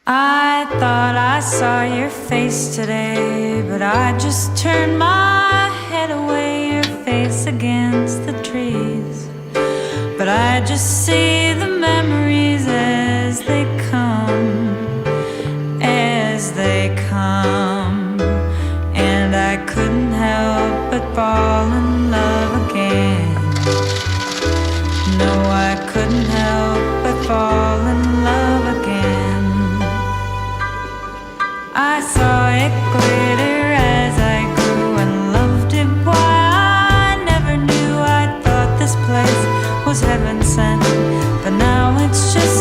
I thought I saw your face today, but I just turned my head away, your face against the trees. But I just see the memories as they come, as they come. And I couldn't help but fall in love again. No, I couldn't help but fall in love again. I saw it glitter as I grew and loved it. Why I never knew. I thought this place was heaven sent, but now it's just